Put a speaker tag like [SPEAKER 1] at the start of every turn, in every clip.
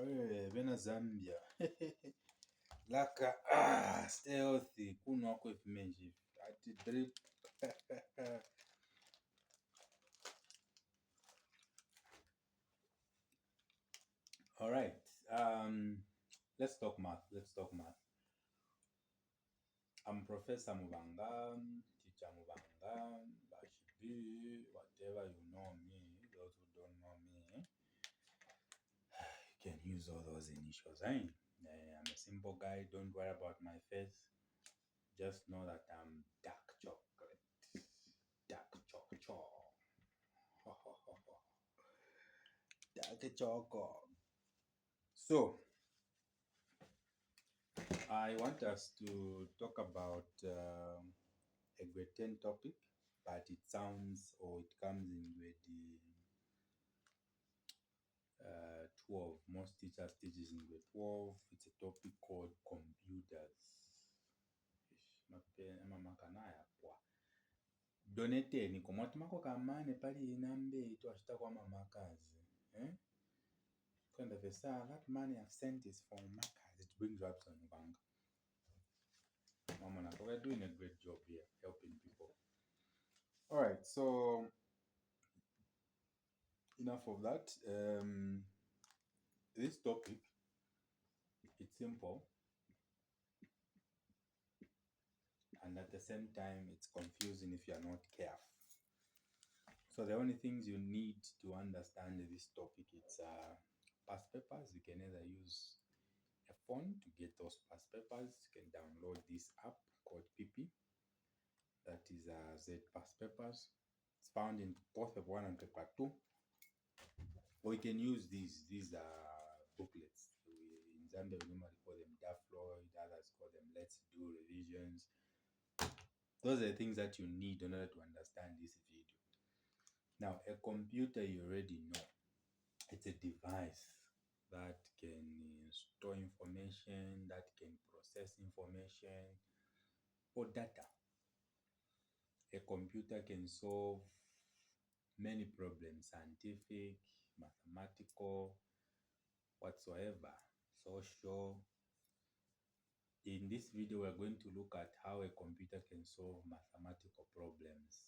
[SPEAKER 1] Vena Zambia. Laka, stay healthy. Kunwa kwefu menji. Ati drip. All right. Let's talk math. I'm Professor Mubanga, Teacher Mubanga, Bashibi, whatever you know me. Those who don't know me, you can use all those initials. I'm a simple guy. Don't worry about my face. Just know that I'm dark chocolate. Dark chocolate. Dark chocolate. So, I want us to talk about a grade 10 topic, but it sounds or it comes in grade 12. Most teachers teaches in grade 12. It's a topic called computers. Doneteni komwatimako kamane pali inambe twashita kwa mamakazi. Kind of a that money I've sent is for makazi. It brings up some bank. Mama, we're doing a great job here helping people. All right, so enough of that. This topic, it's simple, and at the same time, it's confusing if you're not careful. So the only things you need to understand this topic, it's past papers. You can either use a phone to get those past papers. You can download this app called PP. That is Z past papers. It's found in both paper 1 and paper 2. Or you can use these booklets. In Zambia, we normally call them Dafloid, others call them Let's Do Revisions. Those are the things that you need in order to understand this video. Now, a computer, you already know. It's a device that can store information, that can process information, or data. A computer can solve many problems, scientific, mathematical, whatsoever, social. In this video, we're going to look at how a computer can solve mathematical problems.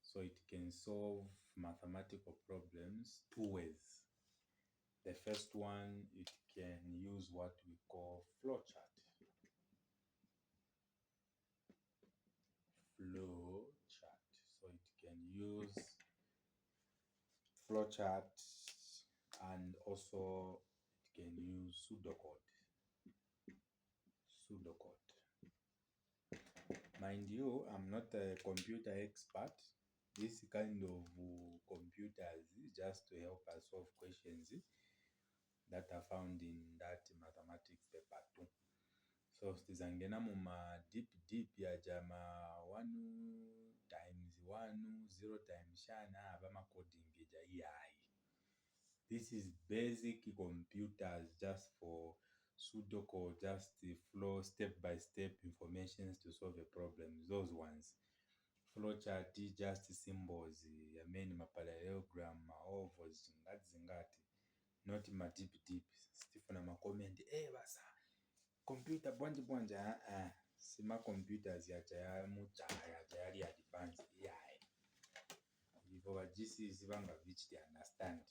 [SPEAKER 1] So it can solve mathematical problems 2 ways. The first one, it can use what we call flowchart. So it can use flowchart, and also it can use pseudocode. Mind you, I'm not a computer expert. This kind of computers just to help us solve questions that are found in that mathematics paper 2. So stizangena muma deep ya jama 1 times 1 0 times shana abama coding geja AI. This is basic computers just for pseudocode, just the flow step-by-step informations to solve a problem. Those ones. Flowchart just symbols, parallelogram, ovals, zingati. Not ma deep. Stephen ama comment, basa. Computer bwanja sima computers ya tayari advanced AI. If our Gce is even reached to understand.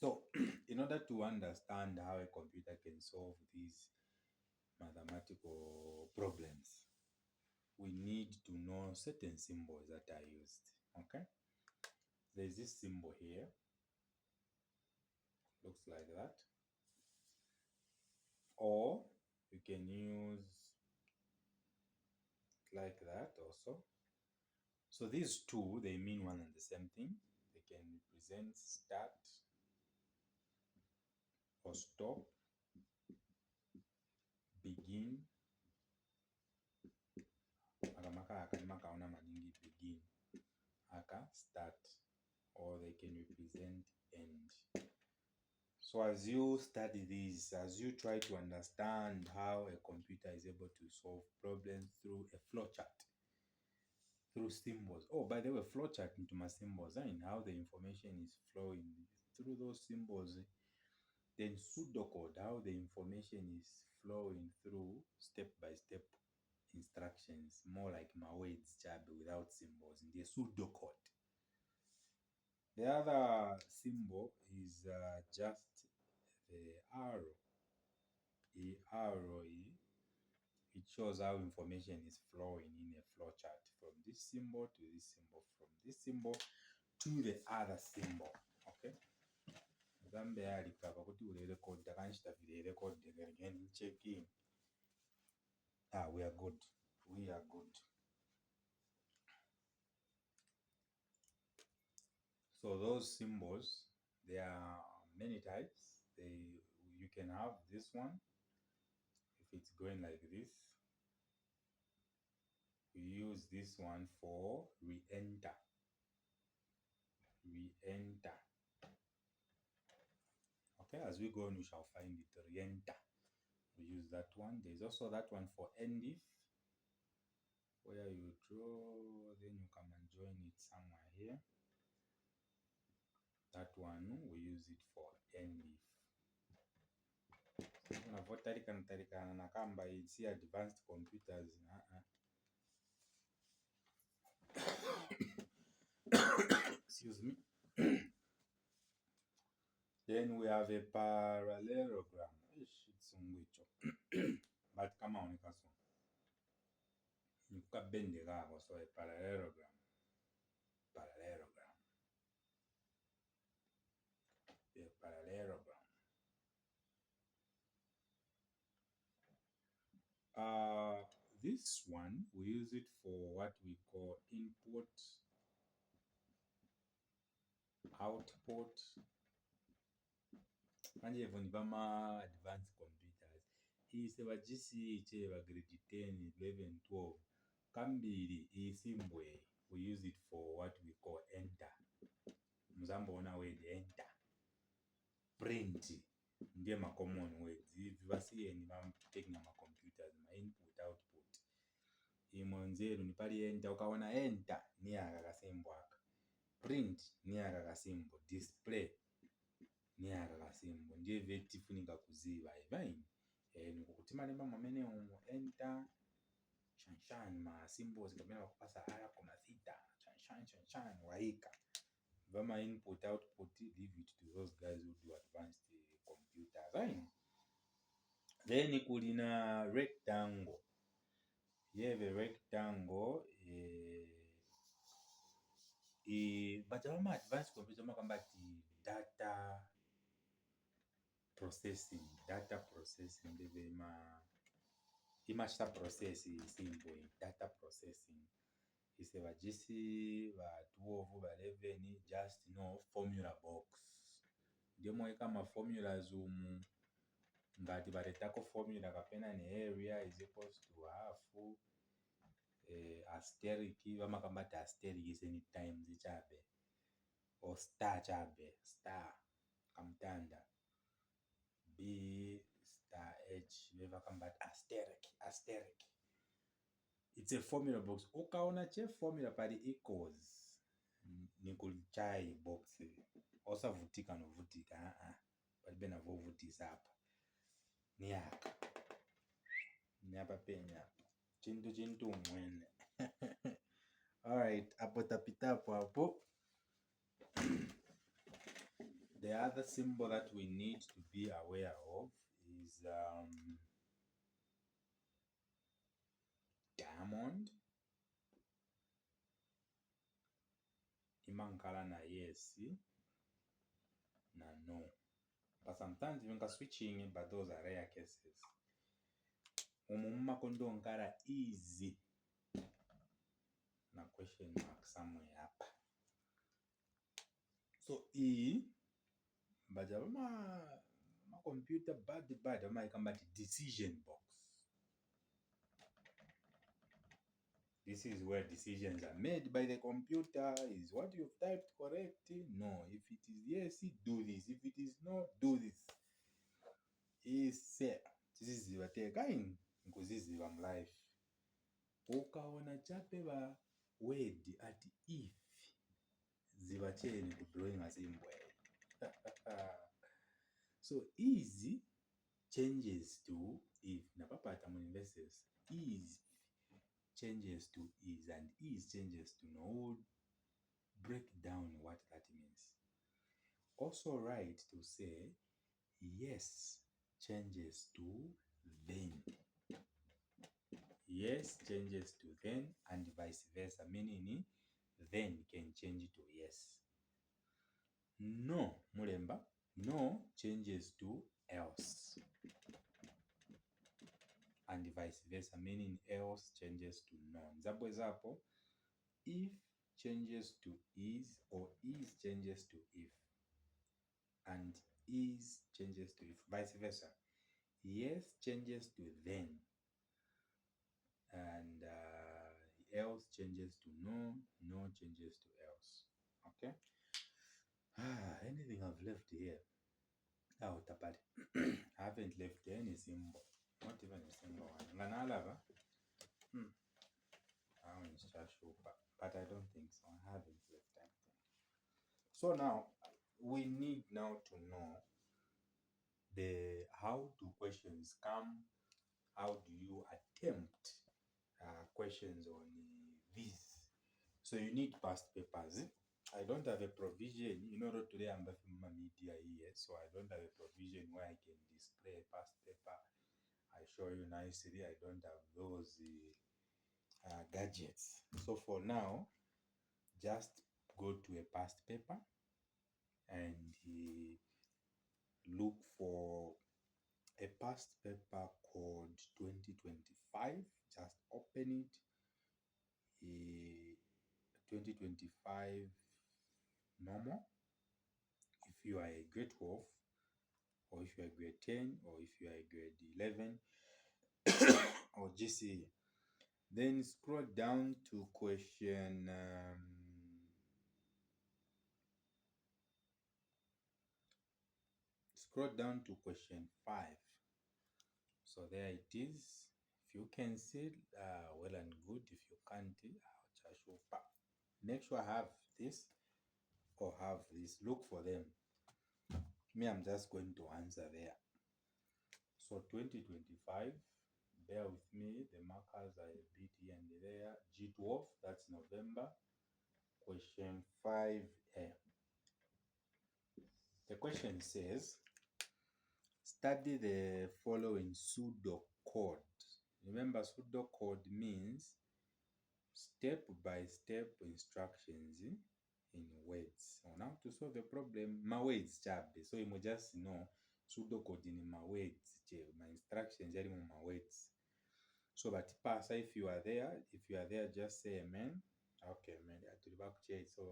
[SPEAKER 1] So, in order to understand how a computer can solve these mathematical problems, we need to know certain symbols that are used. Okay? There's this symbol here. Looks like that. Or you can use like that also. So these two, they mean one and the same thing. They can represent start or stop, begin, begin, start, or they can represent end. So as you study this, as you try to understand how a computer is able to solve problems through a flowchart, through symbols. Oh, by the way, flowchart into my symbols, and how the information is flowing through those symbols. Then pseudocode, how the information is flowing through step-by-step instructions, more like my words without symbols in the pseudocode. The other symbol is just the arrow. The arrow, it shows how information is flowing in a flowchart from this symbol to this symbol, from this symbol to the other symbol. Okay. Checking. We are good. We are good. So those symbols, there are many types. You can have this one. If it's going like this, we use this one for re-enter. Re-enter. Okay, as we go on, we shall find it. Re-enter. We use that one. There's also that one for end if, where you draw, then you come and join it somewhere here. That one, we use it for end if. It's here advanced computers. Excuse me. Then we have a parallelogram. But come on, you can bend the rag, so a parallelogram. Parallelogram. A parallelogram. This one, we use it for what we call input, output. And even advanced computers. Is a Gce, grade 10, 11, 12. Kambiri is symbol. We use it for what we call enter. Mzambona word enter. Print. Ndiye ma common words. If you see any taking my computers, my input, output. Imonzero nipali enter. Ukaona enter ni aga symbol. Print ni aga symbol. Display ni aga symbol. Ndiye veti funika kuziva. Nukukutima nemba mamene enter. Chanshan ma symbols kamena kupasa ala koma theta. Chanshan waika. Vama input output, leave it to those guys who do advanced computers. Then kulina rectangle. You have a rectangle. But vama advanced computer makambati data processing. Data processing. Imashita process is simple. Data processing. It's a Gce, 12, 11, just formula box. Demo kama formula zoom. Ngati baretako formula kapena ni area is equals to half. Asterisk, vama kambata asterisk is any times chabe. Or star chabe. Star. Kamtanda. B star H. Veva kambata asterisk. It's a formula box. Ukaona che formula pali equals. Nikulichai box. Osa vutika no vutika. Palibena vo vutisa hapa. Niaka. Nyapa penya. Chintu mwene. Alright. Apo tapitapo hapo. The other symbol that we need to be aware of is diamond. Imankala na yes. Na no. But sometimes you can switching, but those are rare cases. Umumma kondo nkara easy. Na question mark somewhere up. So but my computer bad. I come back to decision box. This is where decisions are made by the computer. Is what you've typed correct? No. If it is yes, do this. If it is no, do this. This is what I kind because this is my life. Ukaona chape ba word at if ziva chain to drawing a symbol. So is changes to if. Napapata verses is changes to is and is changes to no. We'll break down what that means. Also right to say yes changes to then. Yes changes to then and vice versa, meaning then can change to yes. No, mulemba, no changes to else. And vice versa, meaning else changes to no. Nzabwe zapo, if changes to is or is changes to if. And is changes to if, vice versa. Yes changes to then. And else changes to no, no changes to else. Okay? Anything I've left here? Oh, tapati. I haven't left any symbol. Not even a single one. Nganalava? But I don't think so. I haven't left anything. So now we need now to know the how do questions come, how do you attempt questions on this. So you need past papers. I don't have a provision. You know, today I'm back from my media here, so I don't have a provision where I can display a past paper. I show you nicely. I don't have those gadgets. So for now, just go to a past paper and look for a past paper called 2025. Just open it. 2025 normal. If you are a grade 12, or if you are grade 10, or if you are a grade 11, or Gce. Then scroll down to question scroll down to question 5. So there it is. If you can see, well and good. If you can't, make sure I have this or have this. Look for them. Me, I'm just going to answer there. So 2025, bear with me. The markers are a bit here and there. G12, that's November. Question 5A. The question says, study the following pseudocode. Remember, pseudocode means step-by-step instructions in words. So now to solve a problem, my words chabe. So you must just know pseudocode in my words. My instructions are in my words. So but pass, if you are there, just say amen. Okay, amen. To the back chair. So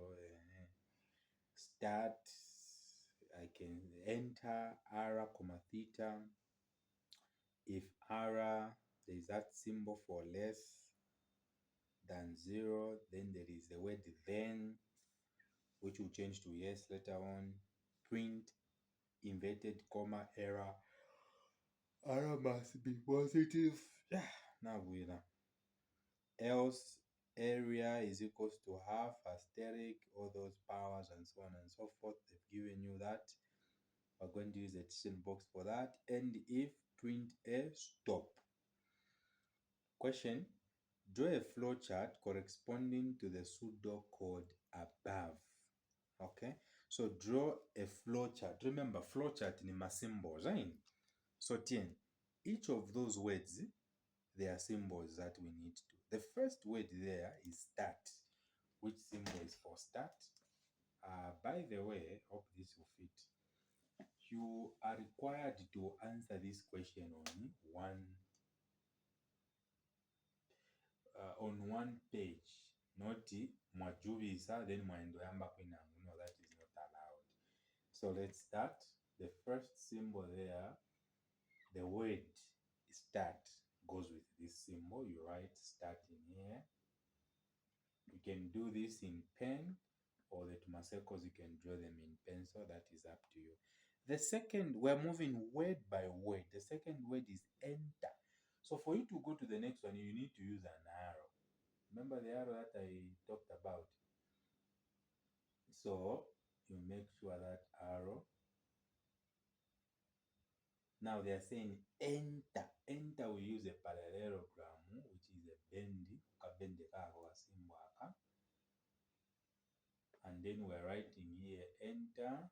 [SPEAKER 1] start. I can enter R, comma theta. If R, there is that symbol for less than 0, then there is the word then, which will change to yes later on. Print inverted comma error. Error must be positive. Now we know. Else area is equals to half asterisk, all those powers and so on and so forth. They've given you that. We're going to use a decision box for that. And if print a stop. Question: draw a flowchart corresponding to the pseudocode above. Okay, so draw a flowchart. Remember, flowchart in my symbols, right? So 10. Each of those words, there are symbols that we need to. The first word there is start, which symbol is for start. By the way, hope this will fit. You are required to answer this question on one page, not mwajuvisa then mwaendoyamba kwinangu. No, that is not allowed. So let's start. The first symbol there, the word start goes with this symbol. You write start in here. You can do this in pen, or the tuma circles, you can draw them in pencil. That is up to you. The second, we're moving word by word. The second word is enter. So for you to go to the next one, you need to use an arrow. Remember the arrow that I talked about? So you make sure that arrow Now they are saying enter. Enter, we use a parallelogram, which is a bendi, and then we're writing here enter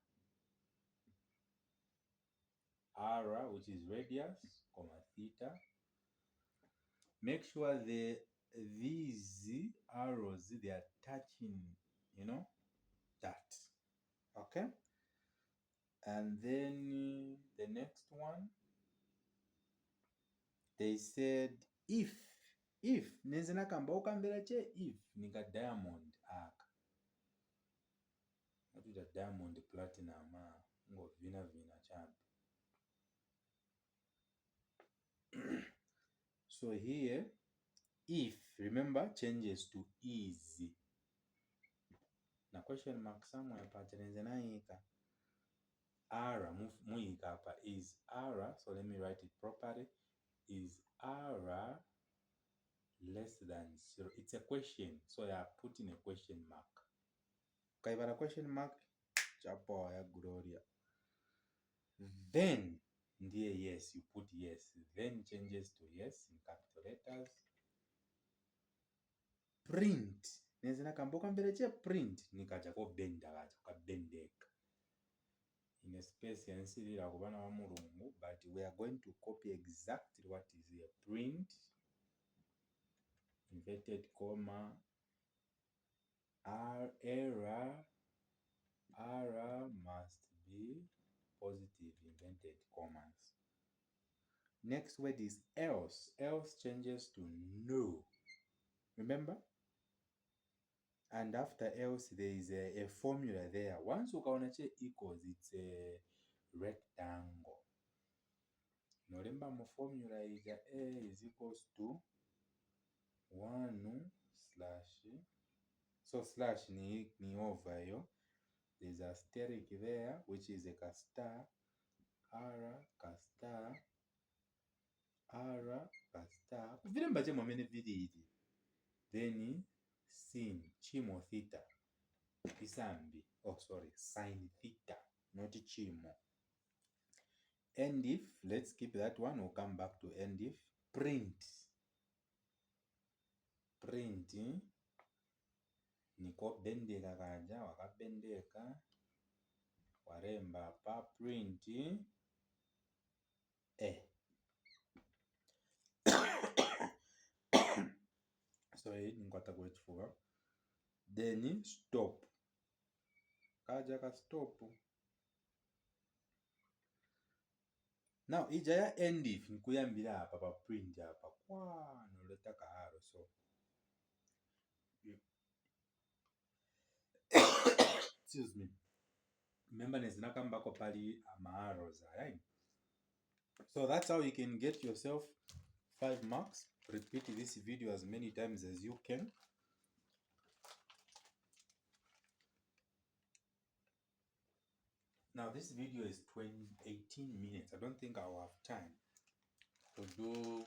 [SPEAKER 1] r, which is radius, comma theta. Make sure these arrows, they are touching, that. Okay. And then the next one, they said if nenzina kamba okambera che if nika diamond aka natuita diamond platinum ngovina chambi. So here if, remember, changes to is na question mark somewhere patenenzinaika r muika apa is r. So let me write it properly. Is r less than 0? It's a question, so I are putting a question mark. Ukaibara question mark chapo ya Gloria. Then ndiye yes, you put yes, then changes to yes in capital letters. Print nezina kamboka mbere che print nikaja ko benda kaja kabendeka in a space yansirira ku bana ba mulungu, but we are going to copy exactly what is here. Print inverted comma error must be positive inverted commas. Next word is else. Else changes to no. Remember? And after else, there is a formula there. Once you count equals, it's a rectangle. Remember, my formula is a is equals to 1 slash. So slash ni over here. There's a asterisk there, which is a star, star, star. Remember, then sin chimo theta isambi. Oh, sorry, sin theta, not chimo. And if, let's keep that one, we'll come back to end if. Print niko bendeka kaja wakabendeka waremba pa print sorry nikwata kuchifuwa. Then stop kaja ka stop. Now ija ya end if nkuyambira apa pa print apa kwa noleta ka arrow. So excuse me, remember nezina kambako pali ama arrows, right? So that's how you can get yourself 5 marks. Repeat this video as many times as you can. Now this video is 18 minutes. I don't think I'll have time to do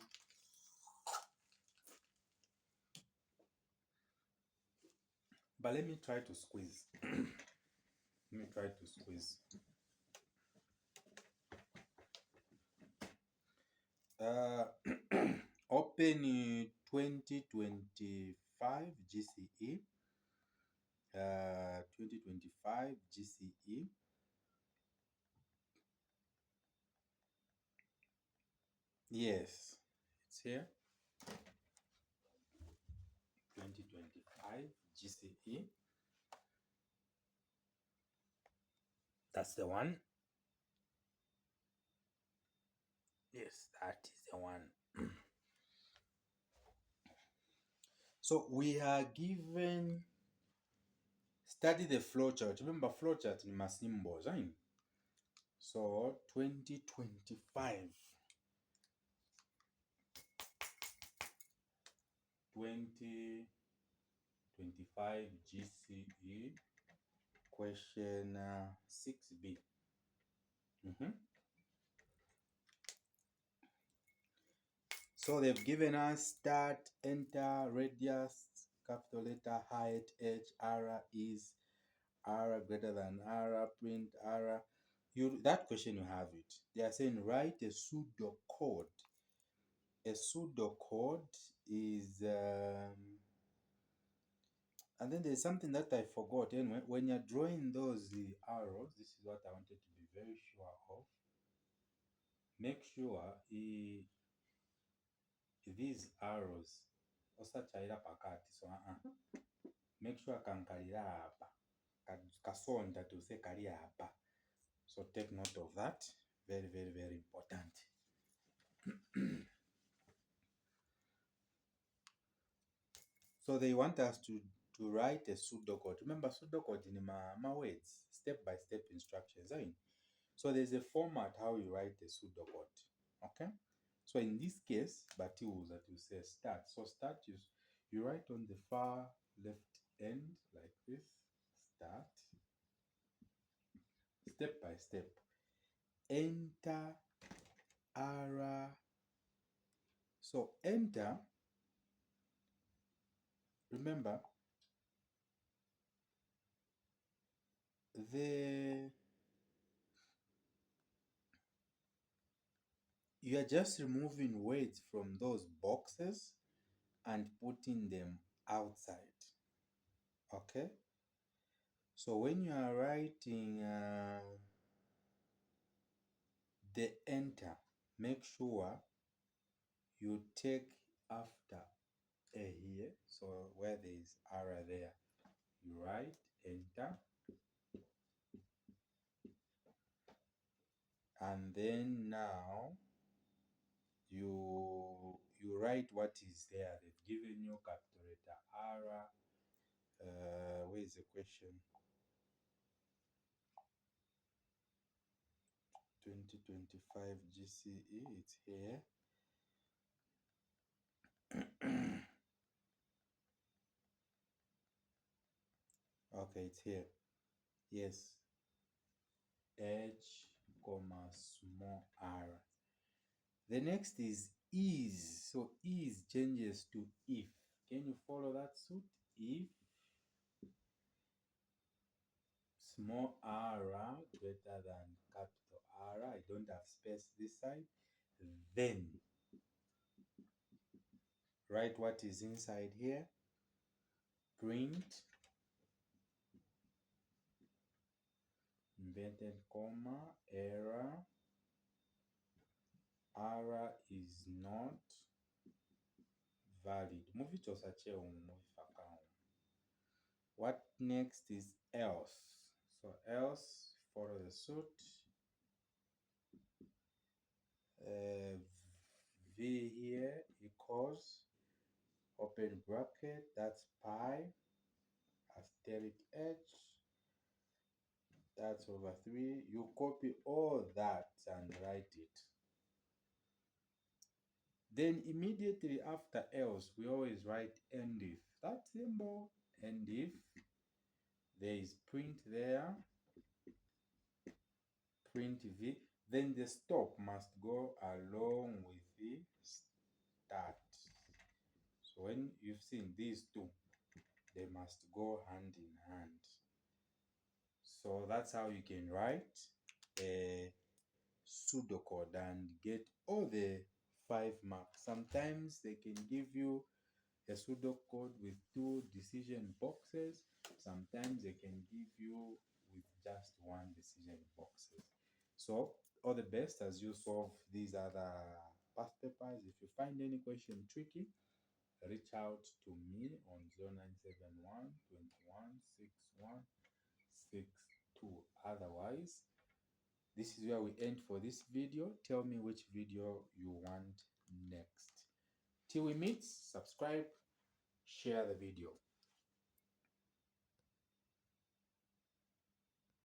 [SPEAKER 1] but let me try to squeeze. Let me try to squeeze. Open 2025 GCE. 2025 GCE. Yes, it's here. 2025 GCE. That's the one. Yes, that is the one. So we are given, study the flowchart. Remember, flowchart in my symbols, right? So 2025 GCE question 6B. So they've given us start, enter, radius, capital letter, height, h, r is r greater than r, print r. that question you have it. They are saying write a pseudocode. A pseudocode is and then there's something that I forgot. Anyway, when you're drawing those arrows, this is what I wanted to be very sure of. Make sure these arrows osachaira pakati, so make sure kankalira apa kasonda to say kali apa. So take note of that. Very, very, very important. So they want us to write a pseudocode. Remember, pseudocode in my words, step-by-step instructions. I mean, so there's a format how you write a pseudocode. Okay. So in this case, but you say start. So start you write on the far left end like this. Start. Step by step. Enter. Ara. So enter. Remember, you are just removing words from those boxes and putting them outside. Okay, so when you are writing the enter, make sure you take after a here, so where there is R there, you write enter, and then now you write what is there. They've given you capital letter R. Where is the question? 2025 GCE, it's here. Okay, it's here. Yes. H, comma, small r. The next is. So is changes to if. Can you follow that suit? If small r greater than capital R, I don't have space this side, then write what is inside here. Print inverted comma error, R is not valid. Move it to such a What next is else? So else, follow the suit. V here equals open bracket, that's pi, asterisk h, that's over 3. You copy all that and write it. Then immediately after else, we always write end if. That's simple. End if. There is print there. Print v. Then the stop must go along with the start. So when you've seen these two, they must go hand in hand. So that's how you can write a pseudocode and get all the 5 marks. Sometimes they can give you a pseudocode with 2 decision boxes. Sometimes they can give you with just 1 decision boxes. So all the best as you solve these other past papers. If you find any question tricky, reach out to me on 0971 21 61 62. Otherwise, this is where we end for this video. Tell me which video you want next. Till we meet, subscribe, share the video.